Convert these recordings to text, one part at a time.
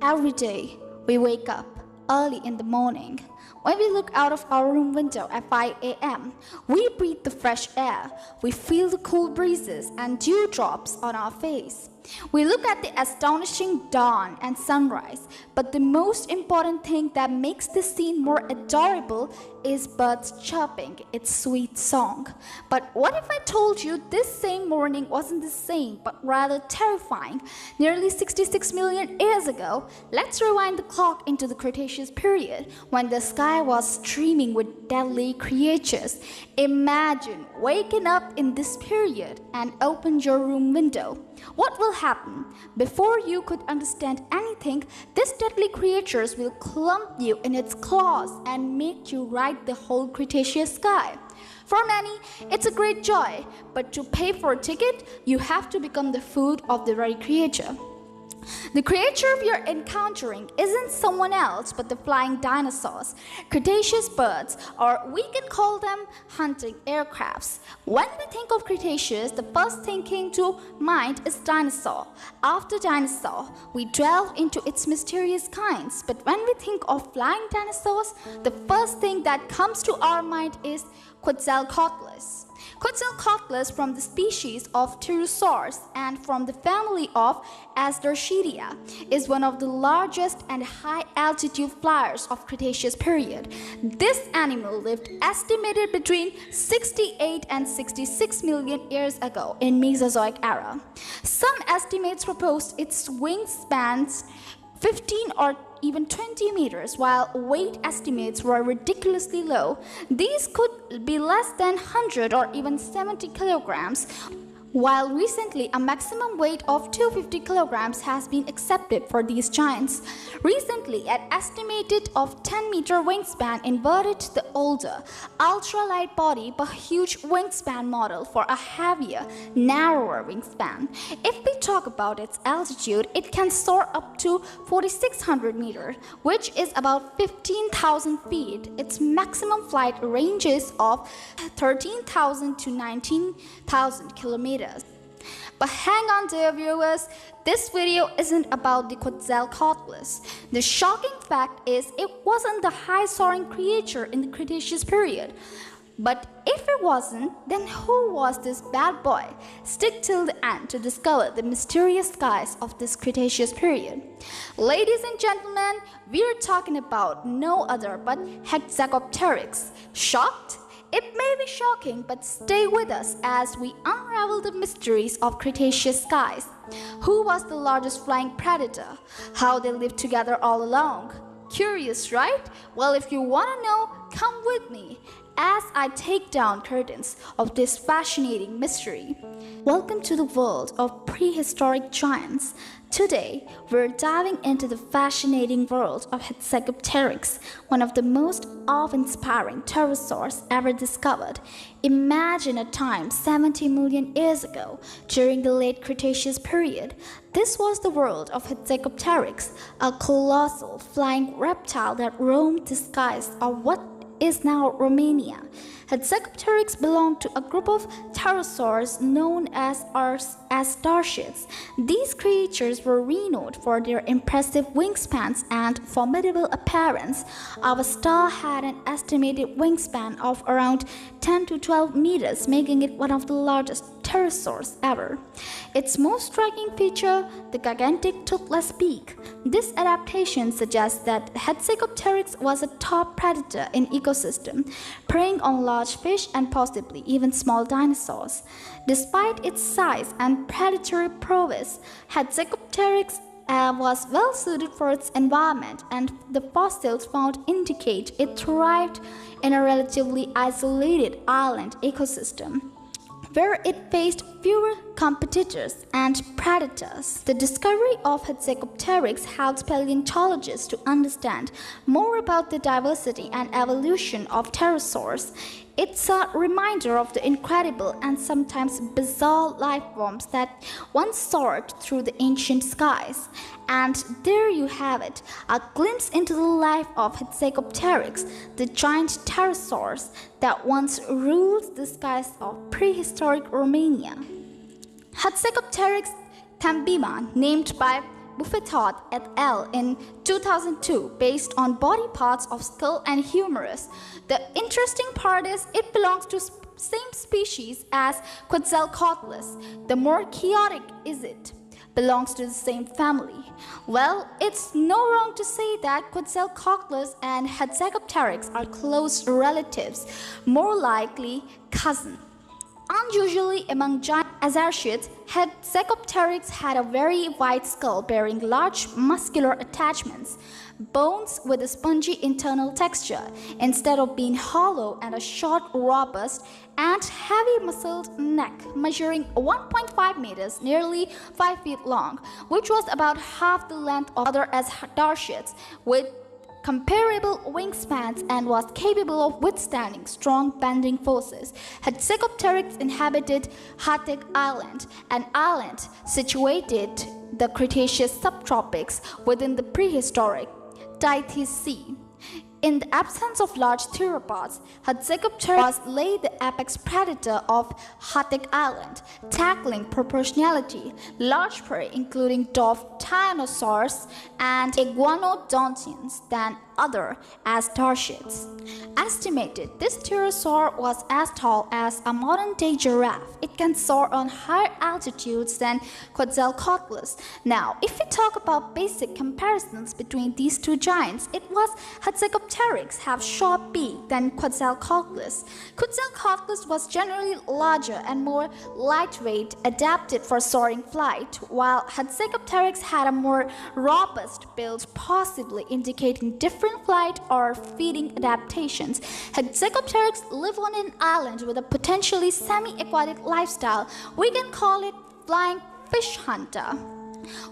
Every day, we wake up early in the morning. When we look out of our room window at 5 a.m., we breathe the fresh air, we feel the cool breezes and dewdrops on our face. We look at the astonishing dawn and sunrise, but the most important thing that makes this scene more adorable is birds chirping its sweet song. But what if I told you this same morning wasn't the same, but rather terrifying? Nearly 66 million years ago, let's rewind the clock into the Cretaceous period, when the sky was streaming with deadly creatures. Imagine waking up in this period and open your room window. What will happen? Before you could understand anything, these deadly creatures will clump you in its claws and make you ride the whole Cretaceous sky. For many, it's a great joy, but to pay for a ticket, you have to become the food of the very creature. The creature you're encountering isn't someone else but the flying dinosaurs, Cretaceous birds, or we can call them hunting aircrafts. When we think of Cretaceous, the first thing came to mind is dinosaur. After dinosaur, we delve into its mysterious kinds, but when we think of flying dinosaurs, the first thing that comes to our mind is Quetzalcoatlus. Quetzalcoatlus from the species of pterosaurs and from the family of Astericidae is one of the largest and high-altitude flyers of Cretaceous period. This animal lived estimated between 68 and 66 million years ago in Mesozoic era. Some estimates proposed its wingspans 15 or even 20 meters, while weight estimates were ridiculously low. These could be less than 100 or even 70 kilograms, while recently a maximum weight of 250 kilograms has been accepted for these giants. Recently, an estimated of 10-meter wingspan inverted the older, ultralight body but huge wingspan model for a heavier, narrower wingspan. If we talk about its altitude, it can soar up to 4,600 meters, which is about 15,000 feet. Its maximum flight ranges of 13,000 to 19,000 kilometers. But hang on dear viewers, this video isn't about the Quetzalcoatlus. The shocking fact is it wasn't the high-soaring creature in the Cretaceous period. But if it wasn't, then who was this bad boy? Stick till the end to discover the mysterious skies of this Cretaceous period. Ladies and gentlemen, we're talking about no other but Hatzegopteryx. Shocked? It may be shocking, but stay with us as we unravel the mysteries of Cretaceous skies. Who was the largest flying predator? How they lived together all along? Curious, right? Well, if you want to know, come with me as I take down curtains of this fascinating mystery. Welcome to the world of prehistoric giants. Today, we're diving into the fascinating world of Hatzegopteryx, one of the most awe-inspiring pterosaurs ever discovered. Imagine a time 70 million years ago, during the late Cretaceous period. This was the world of Hatzegopteryx, a colossal flying reptile that roamed the skies of what is now Romania. Hatzegopteryx belonged to a group of pterosaurs known as starshits. These creatures were renowned for their impressive wingspans and formidable appearance. Our star had an estimated wingspan of around 10 to 12 meters, making it one of the largest pterosaurs ever. Its most striking feature, the gigantic toothless beak. This adaptation suggests that Hatzegopteryx was a top predator in ecosystem, preying on large fish and possibly even small dinosaurs. Despite its size and predatory prowess, Hatzegopteryx was well suited for its environment, and the fossils found indicate it thrived in a relatively isolated island ecosystem, where it faced fewer competitors and predators. The discovery of Hatzegopteryx helps paleontologists to understand more about the diversity and evolution of pterosaurs. It's a reminder of the incredible and sometimes bizarre life forms that once soared through the ancient skies. And there you have it, a glimpse into the life of Hatzegopteryx, the giant pterosaurs that once ruled the skies of prehistoric Romania. Hatzegopteryx thambima, named by Buffetot et al. In 2002 based on body parts of skull and humerus. The interesting part is it belongs to same species as Quetzalcoatlus. The more chaotic is it? Belongs to the same family. Well, it's no wrong to say that Quetzalcoatlus and Hatzegopteryx are close relatives, more likely cousins. Unusually among giant azarchids, Hatzegopteryx had a very wide skull bearing large muscular attachments, bones with a spongy internal texture, instead of being hollow, and a short, robust, and heavy muscled neck measuring 1.5 meters, nearly 5 feet long, which was about half the length of other azarchids, with comparable wingspans, and was capable of withstanding strong bending forces. Hatzegopteryx inhabited Hatzeg Island, an island situated the Cretaceous subtropics within the prehistoric Tethys Sea. In the absence of large theropods, Hatzegopteryx was laid the apex predator of Hatzeg Island, tackling proportionality large prey including dwarf tyrannosaurs and iguanodontians than other azarchids. Estimated, this pterosaur was as tall as a modern-day giraffe. It can soar on higher altitudes than Quetzalcoatlus. Now, if we talk about basic comparisons between these two giants, it was Hatzegopteryx have short beak than Quetzalcoatlus. Quetzalcoatlus was generally larger and more lightweight, adapted for soaring flight, while Hatzegopteryx had a more robust build, possibly indicating different flight or feeding adaptations. Hatzegopteryx live on an island with a potentially semi-aquatic lifestyle. We can call it flying fish hunter.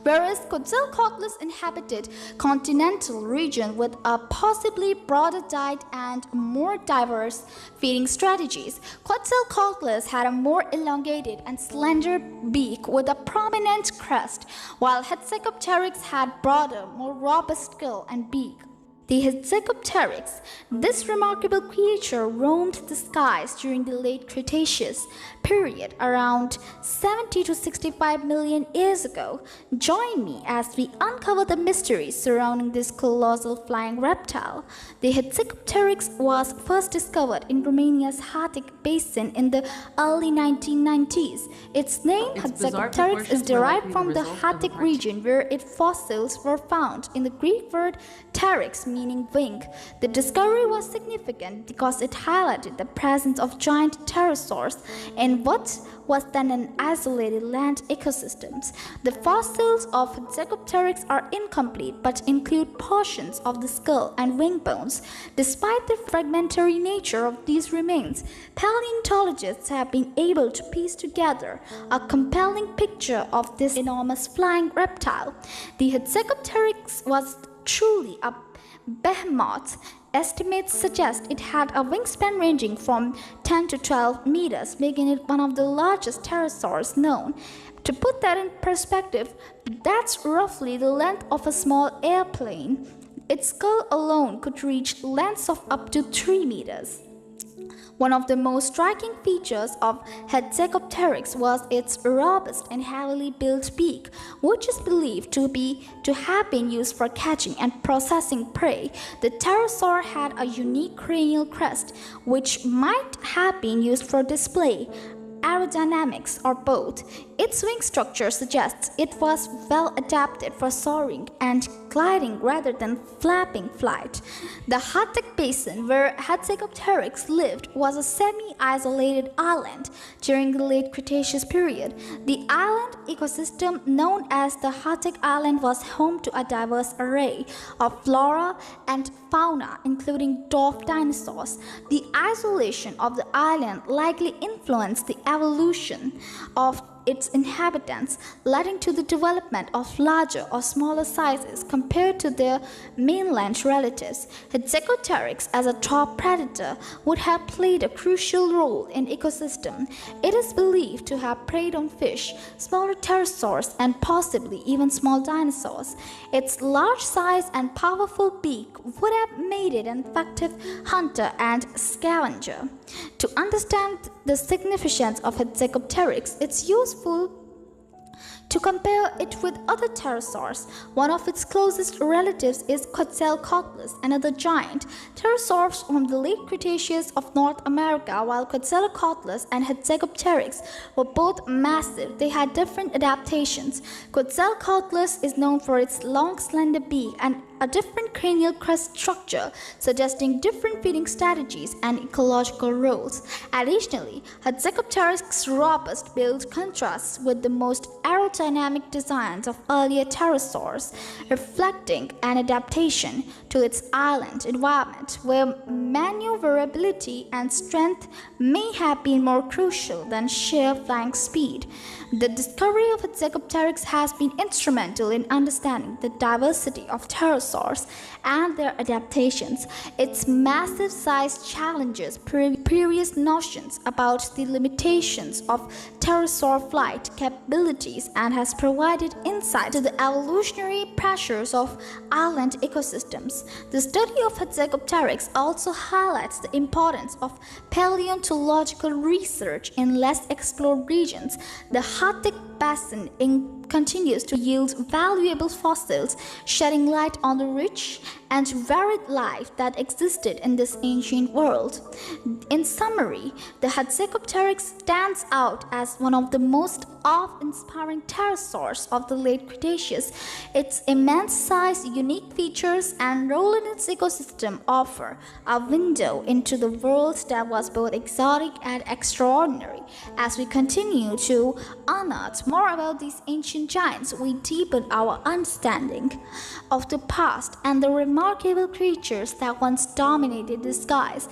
Whereas Quetzalcoatlus inhabited continental region with a possibly broader diet and more diverse feeding strategies. Quetzalcoatlus had a more elongated and slender beak with a prominent crest, while Hatzegopteryx had broader, more robust skull and beak. The Hatzegopteryx, this remarkable creature roamed the skies during the late Cretaceous period around 70 to 65 million years ago. Join me as we uncover the mysteries surrounding this colossal flying reptile. The Hatzegopteryx was first discovered in Romania's Hatzeg Basin in the early 1990s. Its name, Hatzegopteryx, is derived from the Hatzeg region where its fossils were found, in the Greek word pteryx, meaning wing. The discovery was significant because it highlighted the presence of giant pterosaurs in what was then an isolated land ecosystem. The fossils of Hatzegopteryx are incomplete but include portions of the skull and wing bones. Despite the fragmentary nature of these remains, paleontologists have been able to piece together a compelling picture of this enormous flying reptile. The Hatzegopteryx was truly a behemoth. Estimates suggest it had a wingspan ranging from 10 to 12 meters, making it one of the largest pterosaurs known. To put that in perspective, that's roughly the length of a small airplane. Its skull alone could reach lengths of up to 3 meters. One of the most striking features of Hatzegopteryx was its robust and heavily built beak, which is believed to have been used for catching and processing prey. The pterosaur had a unique cranial crest, which might have been used for display, aerodynamics, or both. Its wing structure suggests it was well adapted for soaring and gliding rather than flapping flight. The Hatzeg Basin, where Hatzegopteryx lived, was a semi-isolated island during the late Cretaceous period. The island ecosystem known as the Hatzeg Island was home to a diverse array of flora and fauna, including dwarf dinosaurs. The isolation of the island likely influenced the evolution of its inhabitants, leading to the development of larger or smaller sizes compared to their mainland relatives. Hatzegopteryx, as a top predator, would have played a crucial role in ecosystem. It is believed to have preyed on fish, smaller pterosaurs, and possibly even small dinosaurs. Its large size and powerful beak would have made it an effective hunter and scavenger. To understand the significance of Hatzegopteryx, it's useful To compare it with other pterosaurs, one of its closest relatives is Quetzalcoatlus, another giant. Pterosaurs from the late Cretaceous of North America, while Quetzalcoatlus and Hatzegopteryx were both massive, they had different adaptations. Quetzalcoatlus is known for its long, slender beak and a different cranial crest structure, suggesting different feeding strategies and ecological roles. Additionally, Hatzegopteryx's robust build contrasts with the most aerodynamic designs of earlier pterosaurs, reflecting an adaptation to its island environment, where maneuverability and strength may have been more crucial than sheer flying speed. The discovery of Hatzegopteryx has been instrumental in understanding the diversity of pterosaurs and their adaptations. Its massive size challenges previous notions about the limitations of pterosaur flight capabilities and has provided insight to the evolutionary pressures of island ecosystems. The study of Hatzegopteryx also highlights the importance of paleontological research in less explored regions. The Hatzegopteryx Basin continues to yield valuable fossils, shedding light on the rich and varied life that existed in this ancient world. In summary, the Hatzegopteryx stands out as one of the most awe-inspiring pterosaurs of the late Cretaceous. Its immense size, unique features, and role in its ecosystem offer a window into the world that was both exotic and extraordinary. As we continue to unearth more about these ancient giants, we deepen our understanding of the past and the remarkable creatures that once dominated the skies.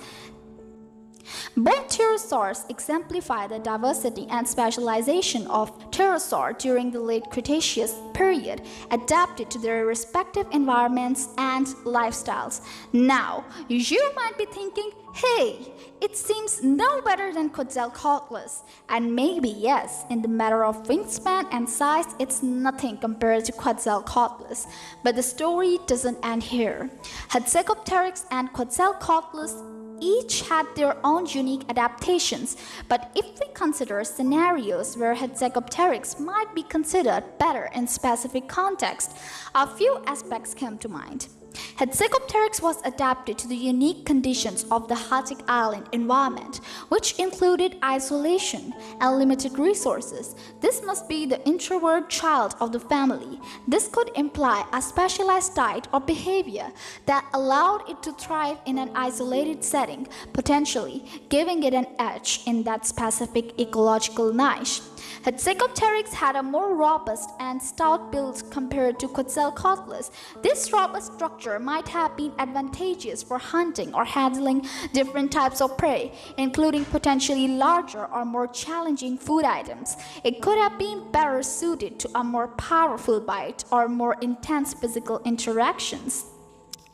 Both pterosaurs exemplify the diversity and specialization of pterosaur during the late Cretaceous period, adapted to their respective environments and lifestyles. Now, you might be thinking, hey, it seems no better than Quetzalcoatlus. And maybe yes, in the matter of wingspan and size, it's nothing compared to Quetzalcoatlus. But the story doesn't end here. Hatzegopteryx and Quetzalcoatlus each had their own unique adaptations, but if we consider scenarios where Hatzegopteryx might be considered better in specific contexts, a few aspects come to mind. Hatzegopteryx was adapted to the unique conditions of the Arctic island environment, which included isolation and limited resources. This must be the introvert child of the family. This could imply a specialized diet or behavior that allowed it to thrive in an isolated setting, potentially giving it an edge in that specific ecological niche. Hatzegopteryx had a more robust and stout build compared to Quetzalcoatlus. This robust structure might have been advantageous for hunting or handling different types of prey, including potentially larger or more challenging food items. It could have been better suited to a more powerful bite or more intense physical interactions.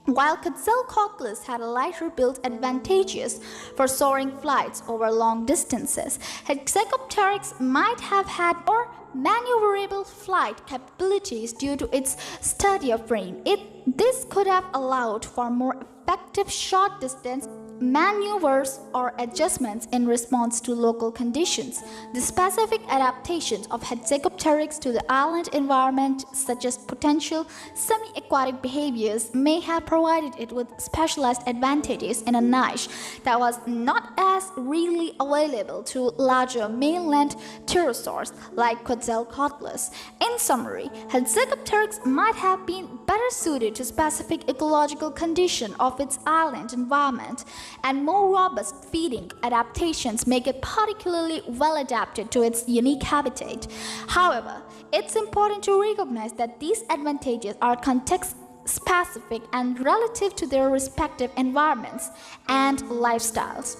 While Quetzalcoatlus had a lighter build advantageous for soaring flights over long distances, Hatzegopteryx might have had more maneuverable flight capabilities due to its sturdier frame. This could have allowed for more effective short-distance maneuvers or adjustments in response to local conditions. The specific adaptations of Hatzegopteryx to the island environment, such as potential semi-aquatic behaviors, may have provided it with specialized advantages in a niche that was not as readily available to larger mainland pterosaurs like Quetzalcoatlus. In summary, Hatzegopteryx might have been better suited to specific ecological condition of its island environment, and more robust feeding adaptations make it particularly well adapted to its unique habitat. However, it's important to recognize that these advantages are context-specific and relative to their respective environments and lifestyles.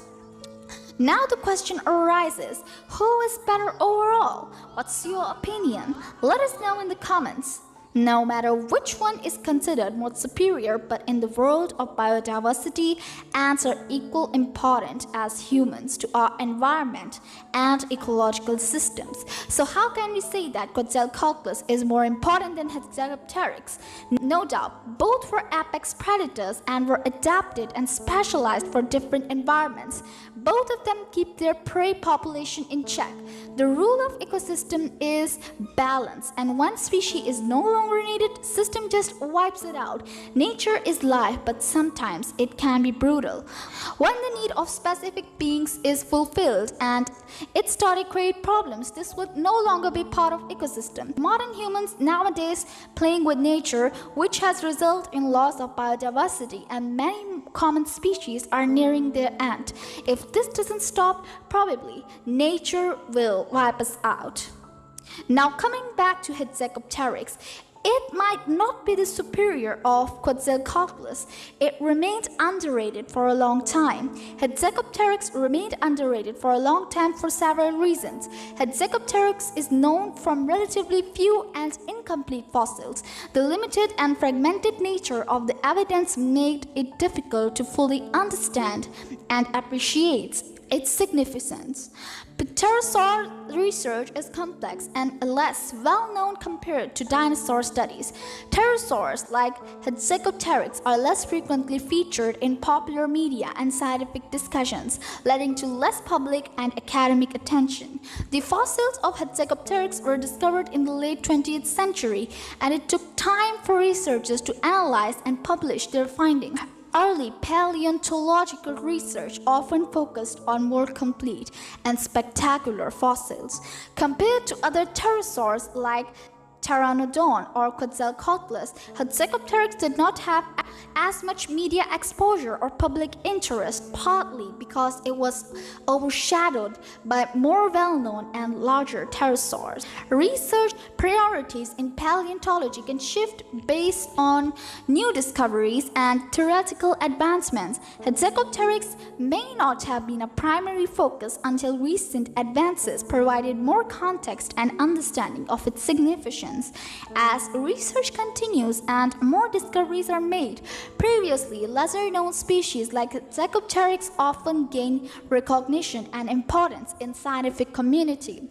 Now the question arises, who is better overall? What's your opinion? Let us know in the comments. No matter which one is considered more superior, but in the world of biodiversity, ants are equally important as humans to our environment and ecological systems. So how can we say that Quetzalcoatlus is more important than Hatzegopteryx? No doubt, both were apex predators and were adapted and specialized for different environments. Both of them keep their prey population in check. The rule of ecosystem is balance, and one species is no longer needed, system just wipes it out. Nature is life, but sometimes it can be brutal. When the need of specific beings is fulfilled and it started to create problems, this would no longer be part of ecosystem. Modern humans nowadays playing with nature, which has resulted in loss of biodiversity, and many common species are nearing their end. If this doesn't stop, probably nature will wipe us out. Now coming back to Hatzegopteryx, it might not be the superior of Quetzalcoatlus. It remained underrated for a long time. Hatzegopteryx remained underrated for a long time for several reasons. Hatzegopteryx is known from relatively few and incomplete fossils. The limited and fragmented nature of the evidence made it difficult to fully understand and appreciate its significance. Pterosaur research is complex and less well-known compared to dinosaur studies. Pterosaurs, like Hatzegopteryx, are less frequently featured in popular media and scientific discussions, leading to less public and academic attention. The fossils of Hatzegopteryx were discovered in the late 20th century, and it took time for researchers to analyze and publish their findings. Early paleontological research often focused on more complete and spectacular fossils. Compared to other pterosaurs like Pteranodon or Quetzalcoatlus, Hatzegopteryx did not have as much media exposure or public interest, partly because it was overshadowed by more well-known and larger pterosaurs. Research priorities in paleontology can shift based on new discoveries and theoretical advancements. Hatzegopteryx may not have been a primary focus until recent advances provided more context and understanding of its significance. As research continues and more discoveries are made, previously lesser-known species like Hatzegopteryx often gain recognition and importance in scientific community.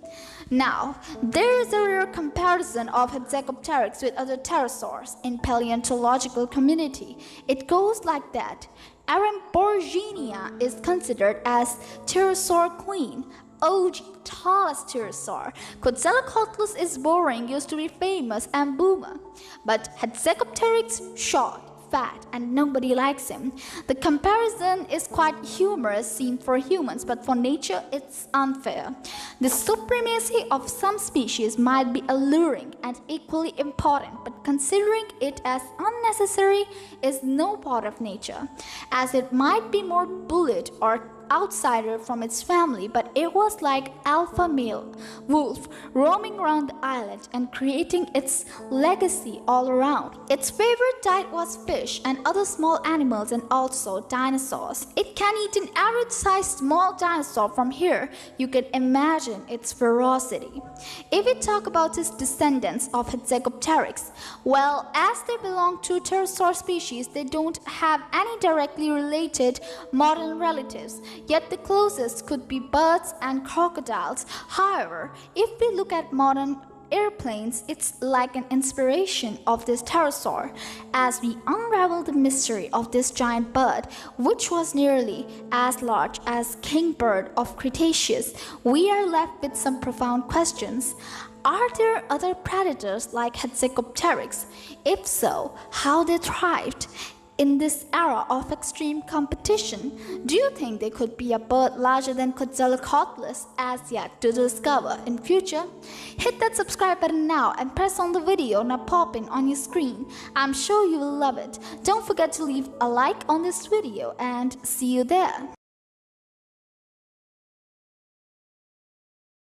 Now, there is a rare comparison of Hatzegopteryx with other pterosaurs in paleontological community. It goes like that. Aramborginia is considered as pterosaur queen, OG, tallest pterosaur. Quetzalcoatlus is boring, used to be famous and boomer. But Hatzegopteryx, short, fat, and nobody likes him. The comparison is quite humorous seen for humans, but for nature it's unfair. The supremacy of some species might be alluring and equally important, but considering it as unnecessary is no part of nature, as it might be more bullied or outsider from its family, but it was like alpha male wolf roaming around the island and creating its legacy all around. Its favorite diet was fish and other small animals and also dinosaurs. It can eat an average-sized small dinosaur. From here, you can imagine its ferocity. If we talk about its descendants of Hatzegopteryx, well, as they belong to pterosaur species, they don't have any directly related modern relatives. Yet the closest could be birds and crocodiles. However, if we look at modern airplanes, it's like an inspiration of this pterosaur. As we unravel the mystery of this giant bird, which was nearly as large as kingbird of Cretaceous, we are left with some profound questions. Are there other predators like Hatzegopteryx? If so, how they thrived in this era of extreme competition? Do you think there could be a bird larger than Quetzalcoatlus as yet to discover in future? Hit that subscribe button now and press on the video now popping on your screen. I'm sure you will love it. Don't forget to leave a like on this video and see you there.